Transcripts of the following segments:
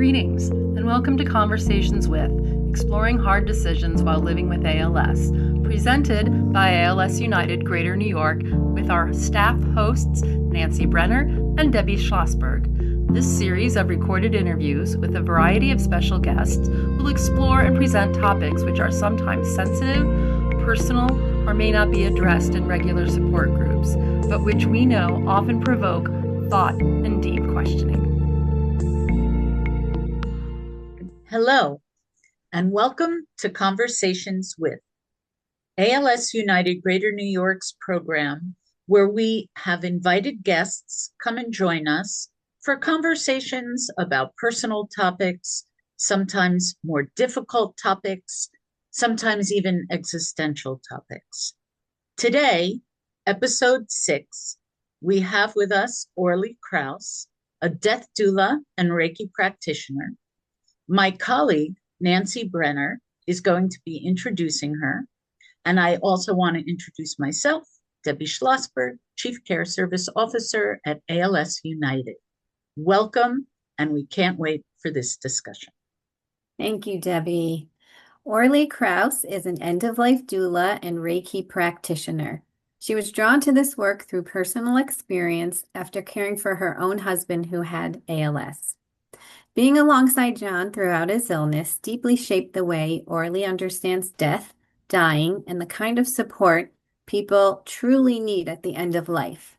Greetings, and welcome to Conversations with, Exploring Hard Decisions While Living with ALS, presented by ALS United Greater New York with our staff hosts Nancy Brenner and Debbie Schlossberg. This series of recorded interviews with a variety of special guests will explore and present topics which are sometimes sensitive, personal, or may not be addressed in regular support groups, but which we know often provoke thought and deep questioning. Hello, and welcome to Conversations with ALS United Greater New York's program, where we have invited guests come and join us for conversations about personal topics, sometimes more difficult topics, sometimes even existential topics. Today, episode 6, we have with us Orlie Kraus, a death doula and Reiki practitioner. My colleague, Nancy Brenner, is going to be introducing her. And I also want to introduce myself, Debbie Schlossberg, Chief Care Service Officer at ALS United. Welcome, and we can't wait for this discussion. Thank you, Debbie. Orlie Kraus is an end-of-life doula and Reiki practitioner. She was drawn to this work through personal experience after caring for her own husband who had ALS. Being alongside John throughout his illness deeply shaped the way Orlie understands death, dying, and the kind of support people truly need at the end of life.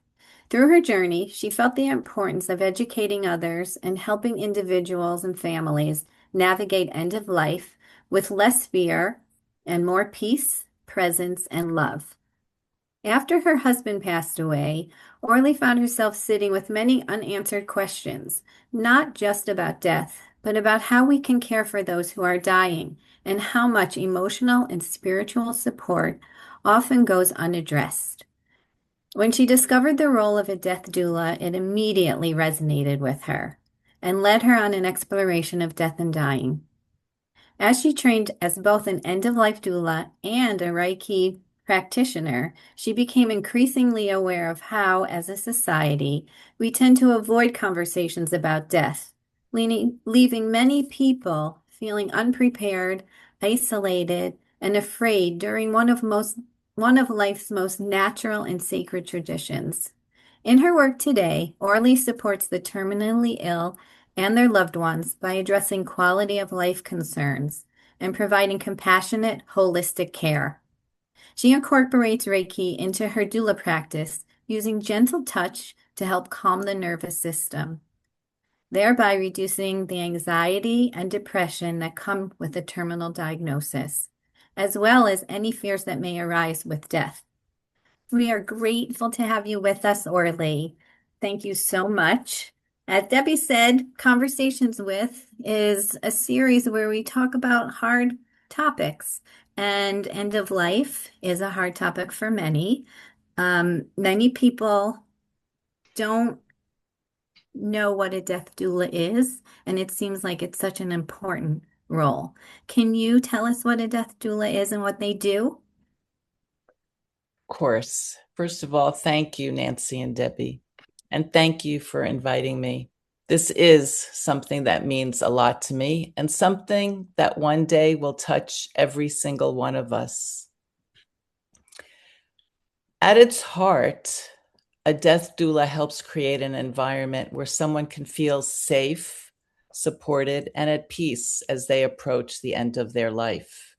Through her journey, she felt the importance of educating others and helping individuals and families navigate end of life with less fear and more peace, presence, and love. After her husband passed away, Orlie found herself sitting with many unanswered questions, not just about death, but about how we can care for those who are dying and how much emotional and spiritual support often goes unaddressed. When she discovered the role of a death doula, it immediately resonated with her and led her on an exploration of death and dying. As she trained as both an end-of-life doula and a Reiki practitioner, she became increasingly aware of how, as a society, we tend to avoid conversations about death, leaving many people feeling unprepared, isolated, and afraid during one of life's most natural and sacred traditions. In her work today, Orlie supports the terminally ill and their loved ones by addressing quality of life concerns and providing compassionate, holistic care. She incorporates Reiki into her doula practice, using gentle touch to help calm the nervous system, thereby reducing the anxiety and depression that come with a terminal diagnosis, as well as any fears that may arise with death. We are grateful to have you with us, Orlie. Thank you so much. As Debbie said, Conversations with is a series where we talk about hard topics, and end of life is a hard topic for many. Many people don't know what a death doula is, and it seems like it's such an important role. Can you tell us what a death doula is and what they do? Of course. First of all, thank you, Nancy and Debbie, and thank you for inviting me. This is something that means a lot to me and something that one day will touch every single one of us. At its heart, a death doula helps create an environment where someone can feel safe, supported, and at peace as they approach the end of their life.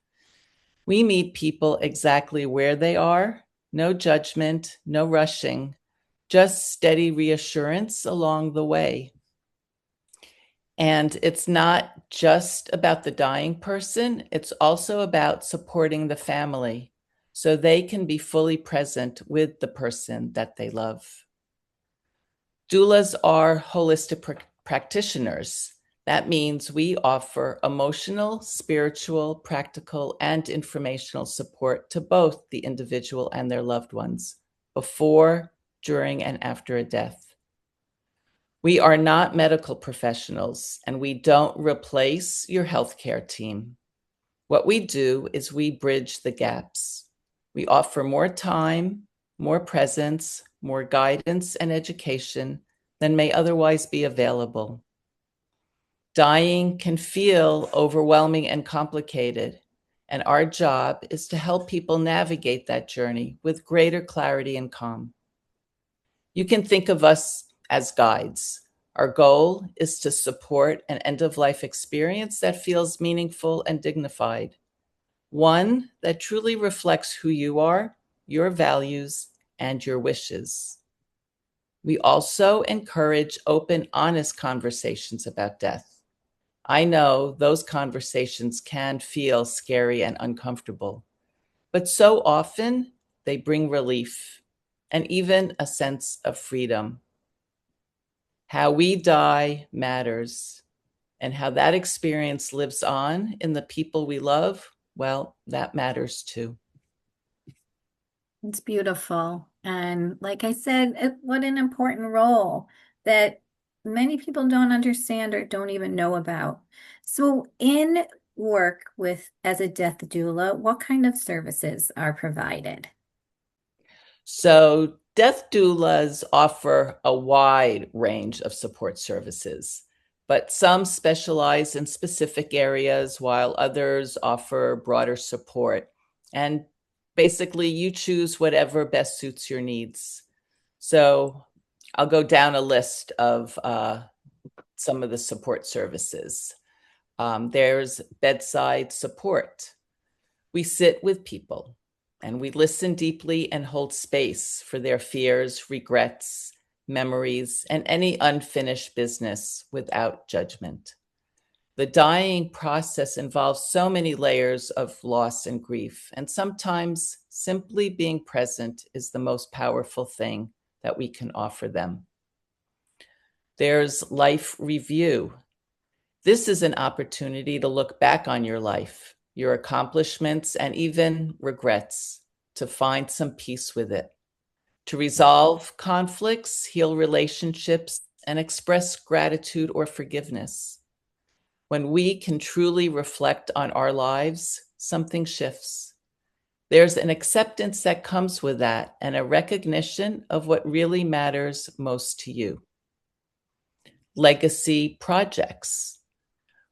We meet people exactly where they are, no judgment, no rushing, just steady reassurance along the way. And it's not just about the dying person, it's also about supporting the family so they can be fully present with the person that they love. Doulas are holistic practitioners. That means we offer emotional, spiritual, practical, and informational support to both the individual and their loved ones before, during, and after a death. We are not medical professionals, and we don't replace your healthcare team. What we do is we bridge the gaps. We offer more time, more presence, more guidance and education than may otherwise be available. Dying can feel overwhelming and complicated, and our job is to help people navigate that journey with greater clarity and calm. You can think of us as guides. Our goal is to support an end-of-life experience that feels meaningful and dignified, one that truly reflects who you are, your values, and your wishes. We also encourage open, honest conversations about death. I know those conversations can feel scary and uncomfortable, but so often they bring relief and even a sense of freedom. How we die matters, and how that experience lives on in the people we love, well, that matters too. It's beautiful. And like I said, what an important role that many people don't understand or don't even know about. So in work with as a death doula, what kind of services are provided? So, death doulas offer a wide range of support services, but some specialize in specific areas while others offer broader support. And basically, you choose whatever best suits your needs. So, I'll go down a list of some of the support services. There's bedside support. We sit with people and we listen deeply and hold space for their fears, regrets, memories, and any unfinished business without judgment. The dying process involves so many layers of loss and grief, and sometimes simply being present is the most powerful thing that we can offer them. There's life review. This is an opportunity to look back on your life, your accomplishments, and even regrets, to find some peace with it, to resolve conflicts, heal relationships, and express gratitude or forgiveness. When we can truly reflect on our lives, something shifts. There's an acceptance that comes with that and a recognition of what really matters most to you. Legacy projects.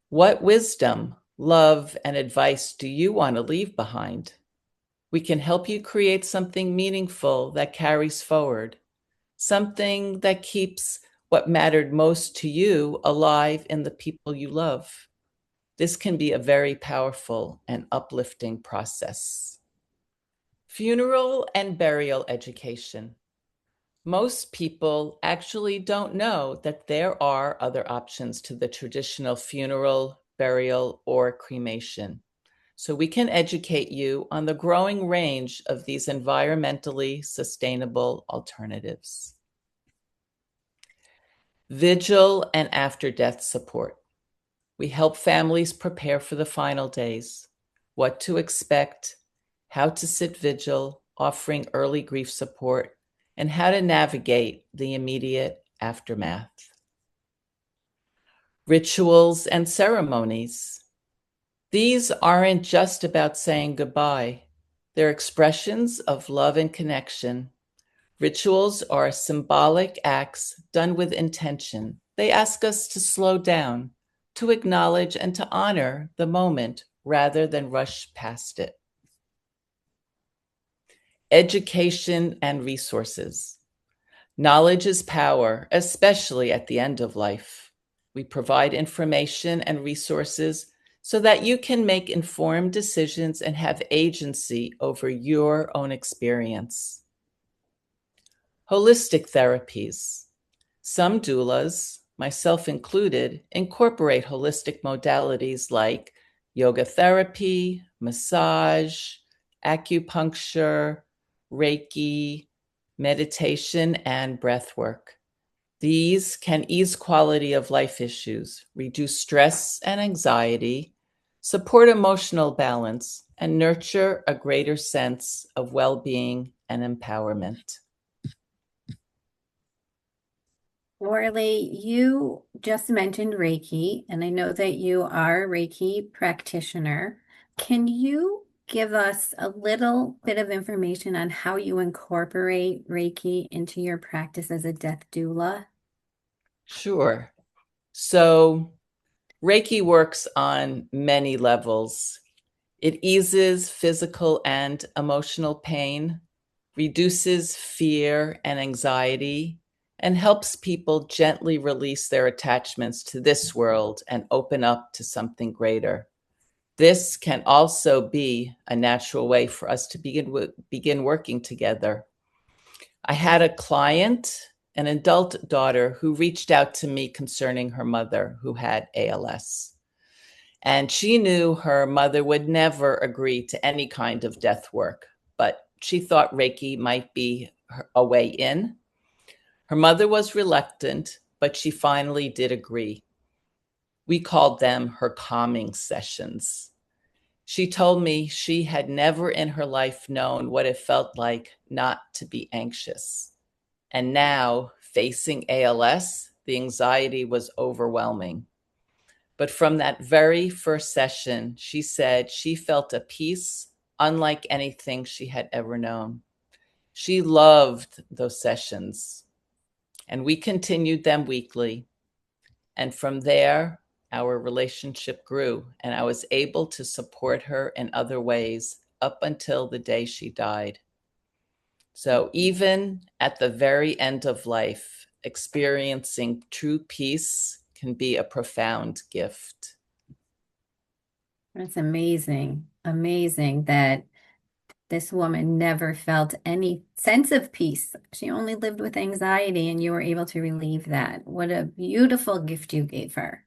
What wisdom, love, and advice do you want to leave behind? We can help you create something meaningful that carries forward, something that keeps what mattered most to you alive in the people you love. This can be a very powerful and uplifting process. Funeral and burial education. Most people actually don't know that there are other options to the traditional funeral, burial, or cremation. So we can educate you on the growing range of these environmentally sustainable alternatives. Vigil and after-death support. We help families prepare for the final days, what to expect, how to sit vigil, offering early grief support, and how to navigate the immediate aftermath. Rituals and ceremonies. These aren't just about saying goodbye. They're expressions of love and connection. Rituals are symbolic acts done with intention. They ask us to slow down, to acknowledge and to honor the moment rather than rush past it. Education and resources. Knowledge is power, especially at the end of life. We provide information and resources so that you can make informed decisions and have agency over your own experience. Holistic therapies. Some doulas, myself included, incorporate holistic modalities like yoga therapy, massage, acupuncture, Reiki, meditation, and breath work. These can ease quality of life issues, reduce stress and anxiety, support emotional balance, and nurture a greater sense of well-being and empowerment. Orlie, you just mentioned Reiki, and I know that you are a Reiki practitioner. Can you give us a little bit of information on how you incorporate Reiki into your practice as a death doula? Sure. So Reiki works on many levels. It eases physical and emotional pain, reduces fear and anxiety, and helps people gently release their attachments to this world and open up to something greater. This can also be a natural way for us to begin working together. I had a client, an adult daughter, who reached out to me concerning her mother who had ALS. And she knew her mother would never agree to any kind of death work, but she thought Reiki might be a way in. Her mother was reluctant, but she finally did agree. We called them her calming sessions. She told me she had never in her life known what it felt like not to be anxious. And now, facing ALS, the anxiety was overwhelming. But from that very first session, she said she felt a peace unlike anything she had ever known. She loved those sessions, and we continued them weekly. And from there, our relationship grew, and I was able to support her in other ways up until the day she died. So even at the very end of life, experiencing true peace can be a profound gift. That's amazing. Amazing that this woman never felt any sense of peace. She only lived with anxiety, and you were able to relieve that. What a beautiful gift you gave her.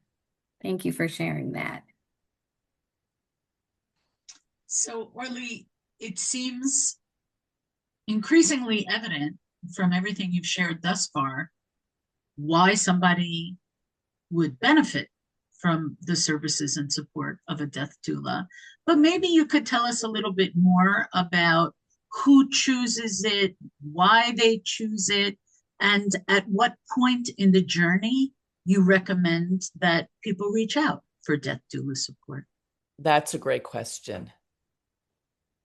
Thank you for sharing that. So, Orlie, it seems increasingly evident from everything you've shared thus far why somebody would benefit from the services and support of a death doula. But maybe you could tell us a little bit more about who chooses it, why they choose it, and at what point in the journey you recommend that people reach out for death doula support. That's a great question.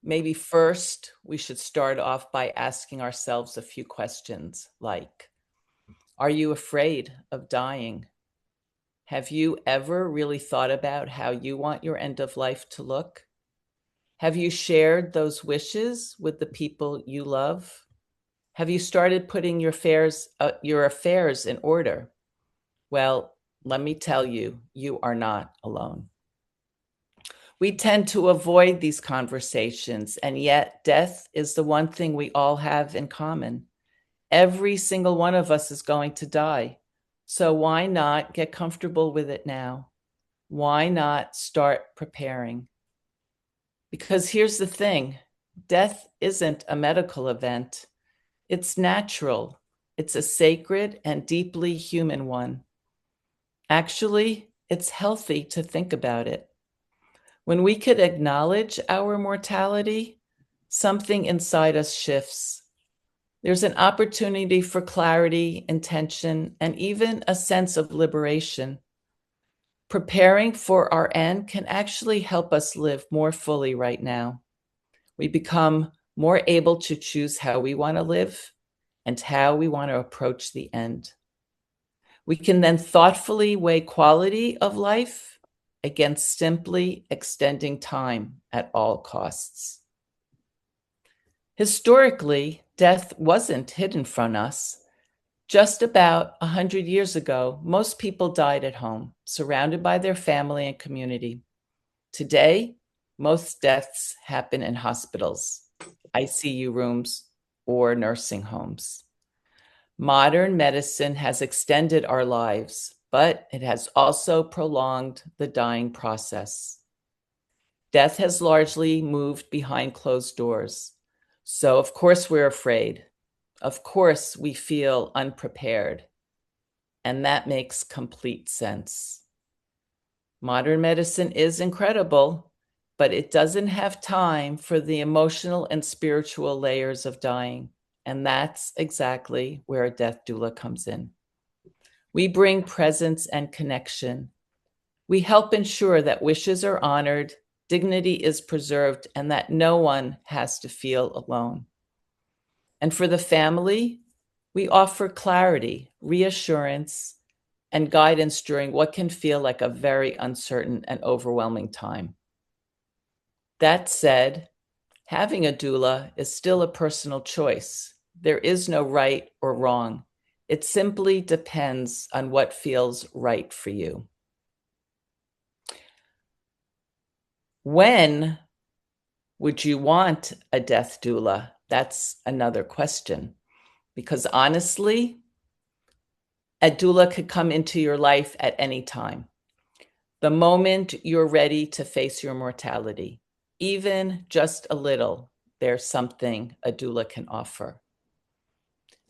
Maybe first we should start off by asking ourselves a few questions like, are you afraid of dying? Have you ever really thought about how you want your end of life to look? Have you shared those wishes with the people you love? Have you started putting your affairs in order? Well, let me tell you, you are not alone. We tend to avoid these conversations, and yet death is the one thing we all have in common. Every single one of us is going to die. So why not get comfortable with it now? Why not start preparing? Because here's the thing, death isn't a medical event. It's natural. It's a sacred and deeply human one. Actually, it's healthy to think about it. When we could acknowledge our mortality, something inside us shifts. There's an opportunity for clarity, intention, and even a sense of liberation. Preparing for our end can actually help us live more fully right now. We become more able to choose how we want to live and how we want to approach the end. We can then thoughtfully weigh quality of life against simply extending time at all costs. Historically, death wasn't hidden from us. Just about 100 years ago, most people died at home, surrounded by their family and community. Today, most deaths happen in hospitals, ICU rooms, or nursing homes. Modern medicine has extended our lives, but it has also prolonged the dying process. Death has largely moved behind closed doors. So, of course, we're afraid. Of course, we feel unprepared. And that makes complete sense. Modern medicine is incredible, but it doesn't have time for the emotional and spiritual layers of dying. And that's exactly where a death doula comes in. We bring presence and connection. We help ensure that wishes are honored, dignity is preserved, and that no one has to feel alone. And for the family, we offer clarity, reassurance, and guidance during what can feel like a very uncertain and overwhelming time. That said, having a doula is still a personal choice. There is no right or wrong. It simply depends on what feels right for you. When would you want a death doula? That's another question. Because honestly, a doula could come into your life at any time. The moment you're ready to face your mortality, even just a little, there's something a doula can offer.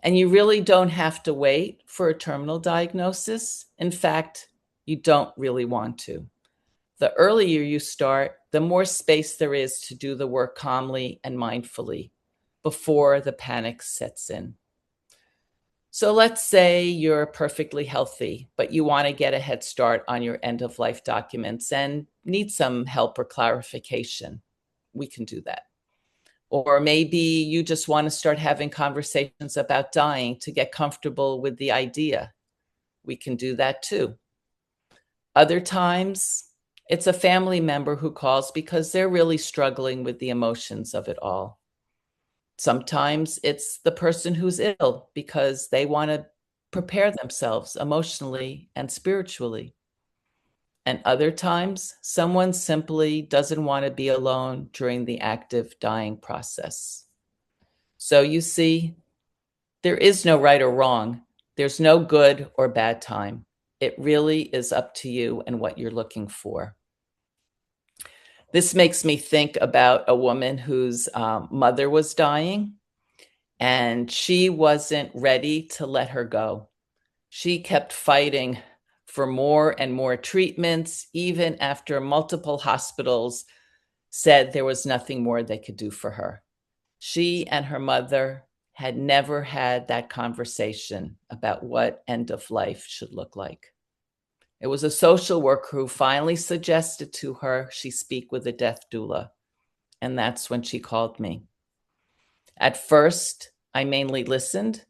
And you really don't have to wait for a terminal diagnosis. In fact, you don't really want to. The earlier you start, the more space there is to do the work calmly and mindfully before the panic sets in. So let's say you're perfectly healthy, but you want to get a head start on your end-of-life documents and need some help or clarification. We can do that. Or maybe you just want to start having conversations about dying to get comfortable with the idea. We can do that too. Other times, it's a family member who calls because they're really struggling with the emotions of it all. Sometimes it's the person who's ill because they want to prepare themselves emotionally and spiritually. And other times, someone simply doesn't want to be alone during the active dying process. So you see, there is no right or wrong. There's no good or bad time. It really is up to you and what you're looking for. This makes me think about a woman whose mother was dying, and she wasn't ready to let her go. She kept fighting for more and more treatments, even after multiple hospitals said there was nothing more they could do for her. She and her mother had never had that conversation about what end of life should look like. It was a social worker who finally suggested to her she speak with a death doula, and that's when she called me. At first, I mainly listened,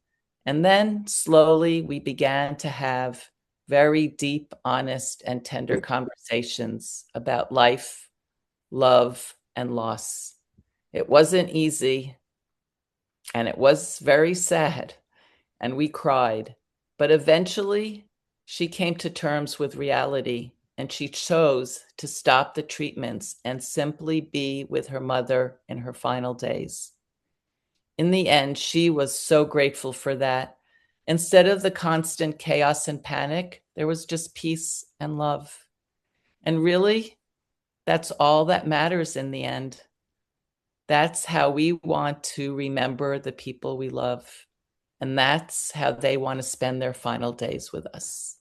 and then slowly we began to have very deep, honest, and tender conversations about life, love, and loss. It wasn't easy, and it was very sad, and we cried. But eventually, she came to terms with reality, and she chose to stop the treatments and simply be with her mother in her final days. In the end, she was so grateful for that. Instead of the constant chaos and panic, there was just peace and love. And really, that's all that matters in the end. That's how we want to remember the people we love. And that's how they want to spend their final days with us.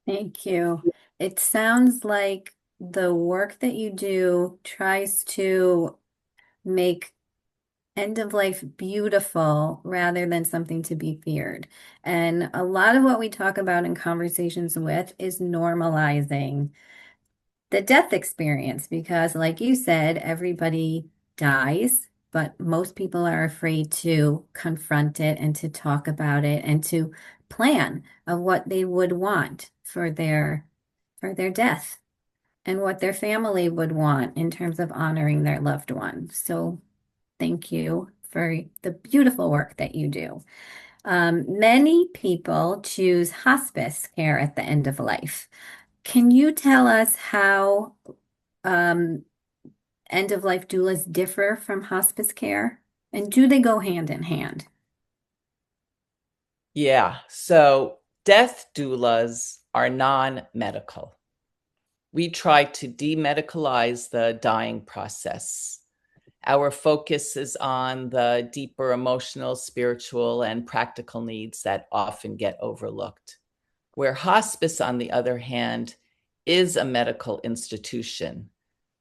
Thank you. It sounds like the work that you do tries to make end of life beautiful rather than something to be feared. And a lot of what we talk about in conversations with is normalizing the death experience because, like you said, everybody dies, but most people are afraid to confront it and to talk about it and to plan of what they would want for their death and what their family would want in terms of honoring their loved one. So thank you for the beautiful work that you do. Many people choose hospice care at the end of life. Can you tell us how end-of-life doulas differ from hospice care? And do they go hand in hand? Yeah, so death doulas are non-medical. We try to demedicalize the dying process. Our focus is on the deeper emotional, spiritual, and practical needs that often get overlooked. Where hospice, on the other hand, is a medical institution.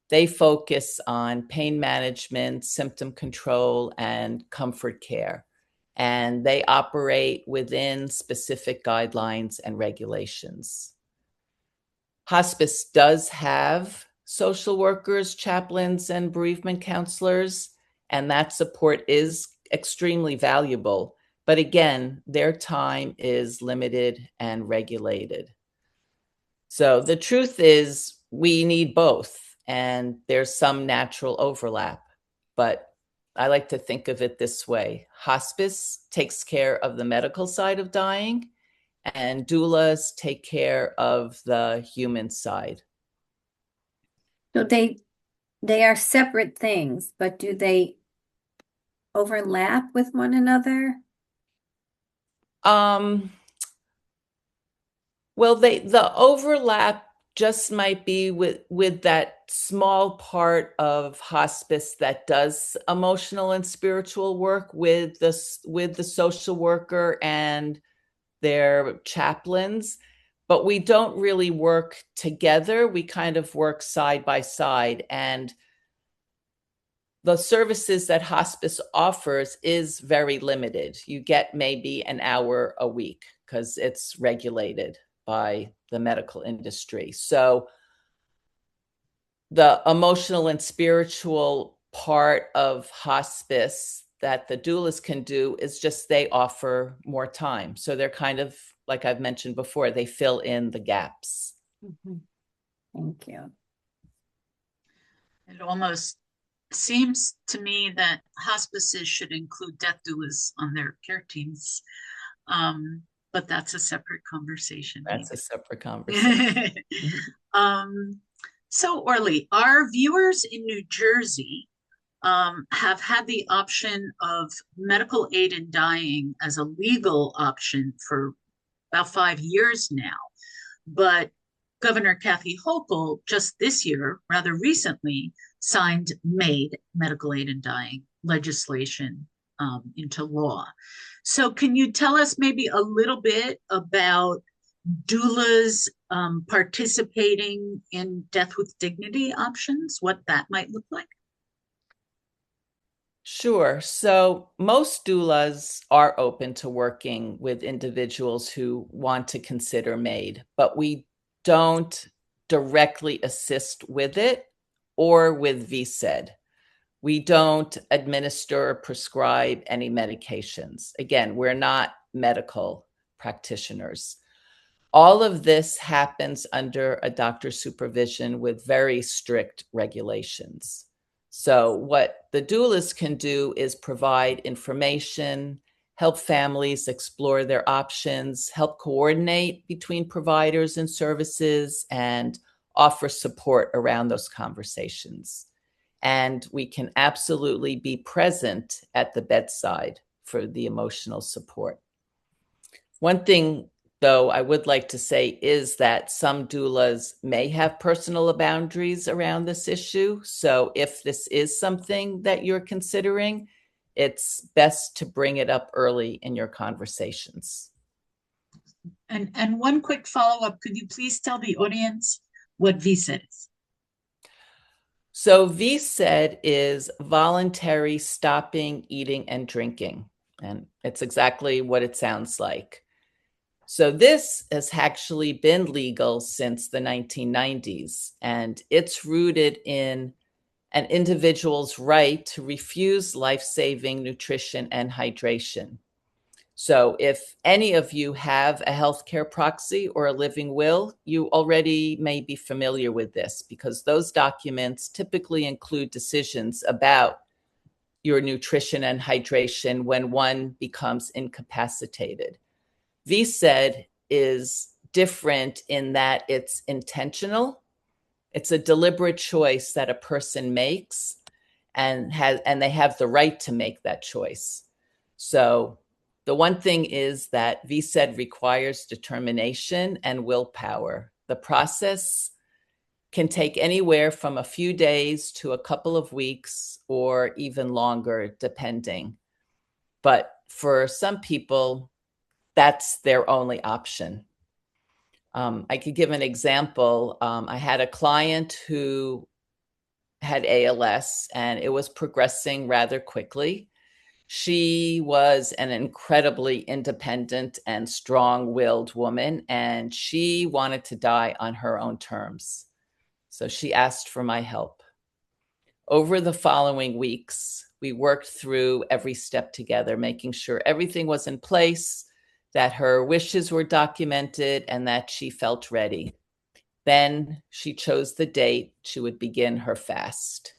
They focus on pain management, symptom control, and comfort care. And they operate within specific guidelines and regulations. Hospice does have social workers, chaplains, and bereavement counselors, and that support is extremely valuable. But again, their time is limited and regulated. So the truth is we need both, and there's some natural overlap. But I like to think of it this way. Hospice takes care of the medical side of dying, and doulas take care of the human side. So they are separate things, but do they overlap with one another? Well, the overlap just might be with that small part of hospice that does emotional and spiritual work with the social worker and their chaplains, but we don't really work together. We kind of work side by side, and the services that hospice offers is very limited. You get maybe an hour a week because it's regulated by the medical industry. So the emotional and spiritual part of hospice that the doulas can do is just they offer more time. So they're kind of, like I've mentioned before, they fill in the gaps. Mhm. Thank you. It almost seems to me that hospices should include death doulas on their care teams. But that's a separate conversation. That's a separate conversation. So Orlie, our viewers in New Jersey have had the option of medical aid in dying as a legal option for about 5 years now. But Governor Kathy Hochul just this year, rather recently, signed MAID, medical aid in dying legislation, into law. So can you tell us maybe a little bit about doulas participating in death with dignity options, what that might look like? Sure. So most doulas are open to working with individuals who want to consider MAID, but we don't directly assist with it or with VSED. We don't administer or prescribe any medications. Again, we're not medical practitioners. All of this happens under a doctor's supervision with very strict regulations. So what the doulas can do is provide information, help families explore their options, help coordinate between providers and services, and offer support around those conversations. And we can absolutely be present at the bedside for the emotional support. One thing, though, I would like to say is that some doulas may have personal boundaries around this issue. So if this is something that you're considering, it's best to bring it up early in your conversations. And one quick follow-up, could you please tell the audience what VSED is? So VSED is voluntary stopping eating and drinking, and it's exactly what it sounds like. So this has actually been legal since the 1990s, and it's rooted in an individual's right to refuse life-saving nutrition and hydration. So if any of you have a healthcare proxy or a living will, you already may be familiar with this because those documents typically include decisions about your nutrition and hydration when one becomes incapacitated. VSED is different in that it's intentional. It's a deliberate choice that a person makes and they have the right to make that choice. So the one thing is that VSED requires determination and willpower. The process can take anywhere from a few days to a couple of weeks or even longer, depending. But for some people, that's their only option. I could give an example. I had a client who had ALS and it was progressing rather quickly. She was an incredibly independent and strong-willed woman, and she wanted to die on her own terms. So she asked for my help. Over the following weeks, we worked through every step together, making sure everything was in place, that her wishes were documented, and that she felt ready. Then she chose the date she would begin her fast.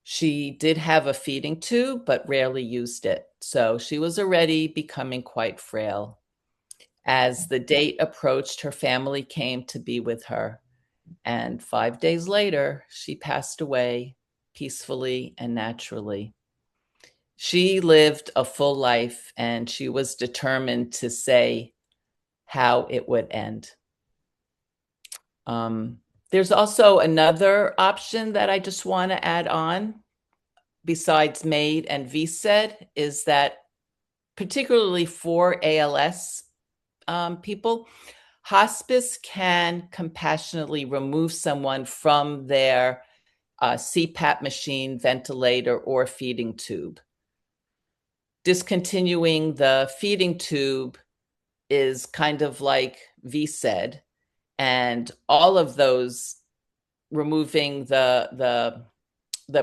She did have a feeding tube, but rarely used it. So she was already becoming quite frail. As the date approached, her family came to be with her. And 5 days later, she passed away peacefully and naturally. She lived a full life, and she was determined to say how it would end. There's also another option that I just want to add on, besides MAID and VSED, is that particularly for ALS people, hospice can compassionately remove someone from their CPAP machine, ventilator, or feeding tube. Discontinuing the feeding tube is kind of like VSED, and all of those, removing the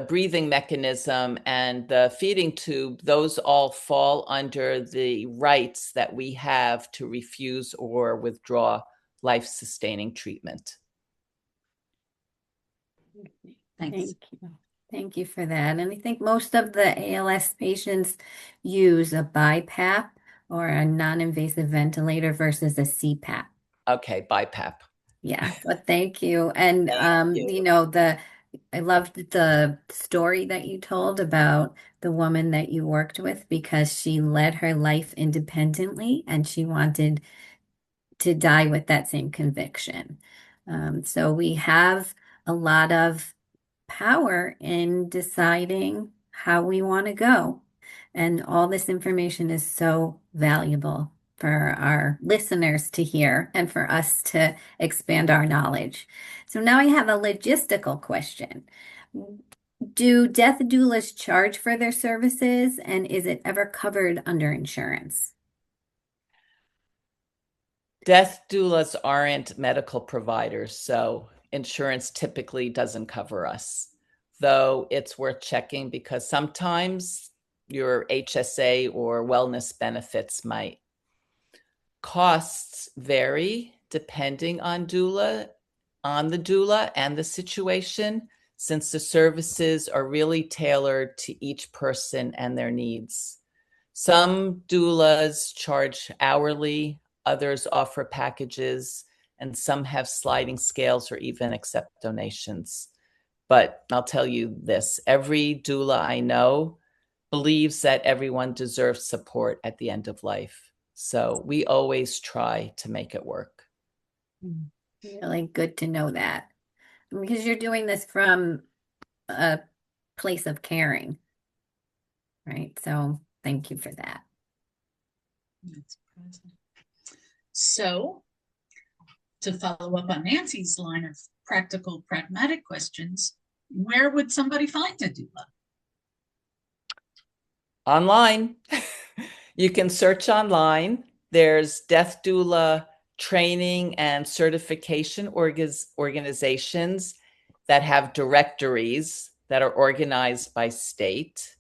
breathing mechanism and the feeding tube, those all fall under the rights that we have to refuse or withdraw life-sustaining treatment. Thanks. Thank you. Thank you for that. And I think most of the ALS patients use a BiPAP or a non-invasive ventilator versus a CPAP. Okay, BiPAP. Yeah, but thank you. And I loved the story that you told about the woman that you worked with, because she led her life independently and she wanted to die with that same conviction. So we have a lot of power in deciding how we want to go. And all this information is so valuable for our listeners to hear and for us to expand our knowledge. So now I have a logistical question. Do death doulas charge for their services, and is it ever covered under insurance? Death doulas aren't medical providers, so insurance typically doesn't cover us, though it's worth checking because sometimes your HSA or wellness benefits might. Costs vary depending on the doula and the situation, since the services are really tailored to each person and their needs. Some doulas charge hourly, others offer packages, and some have sliding scales or even accept donations. But I'll tell you this, every doula I know believes that everyone deserves support at the end of life. So we always try to make it work. Really good to know that, because you're doing this from a place of caring, right? So thank you for that. So, to follow up on Nancy's line of practical, pragmatic questions, where would somebody find a doula? Online. You can search online. There's Death Doula training and certification organizations that have directories that are organized by state.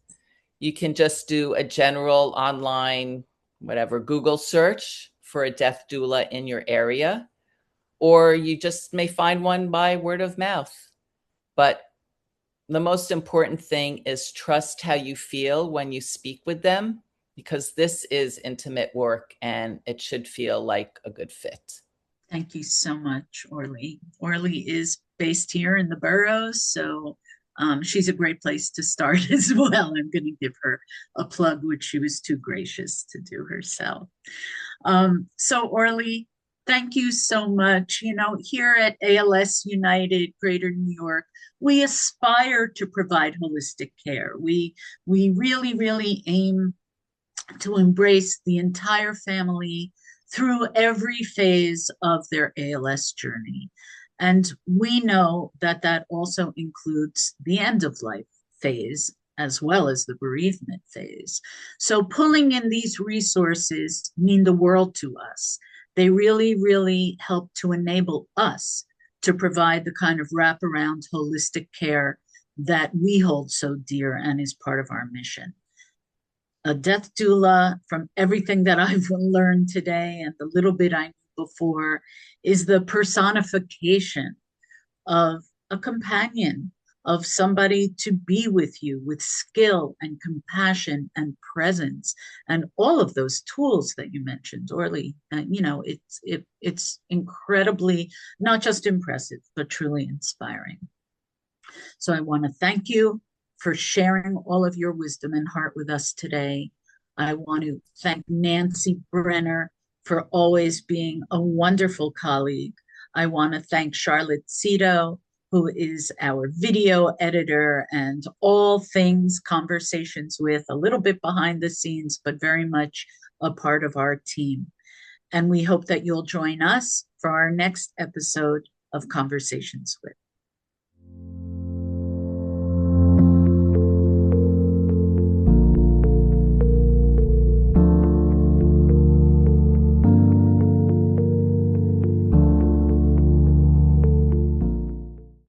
You can just do a general online, Google search for a death doula in your area, or you just may find one by word of mouth. But the most important thing is trust how you feel when you speak with them, because this is intimate work and it should feel like a good fit. Thank you so much, Orlie. Orlie is based here in the boroughs, so she's a great place to start as well. I'm going to give her a plug, which she was too gracious to do herself. So Orlie, thank you so much. Here at ALS United Greater New York, we aspire to provide holistic care. We really, really aim to embrace the entire family through every phase of their ALS journey. And we know that that also includes the end of life phase as well as the bereavement phase. So pulling in these resources mean the world to us. They really, really help to enable us to provide the kind of wraparound holistic care that we hold so dear and is part of our mission. A death doula, from everything that I've learned today and the little bit I knew before, is the personification of a companion, of somebody to be with you with skill and compassion and presence and all of those tools that you mentioned, Orlie. It's incredibly not just impressive, but truly inspiring. So I want to thank you for sharing all of your wisdom and heart with us today. I want to thank Nancy Brenner for always being a wonderful colleague. I want to thank Charlotte Cito, who is our video editor and all things conversations with, a little bit behind the scenes, but very much a part of our team. And we hope that you'll join us for our next episode of Conversations With.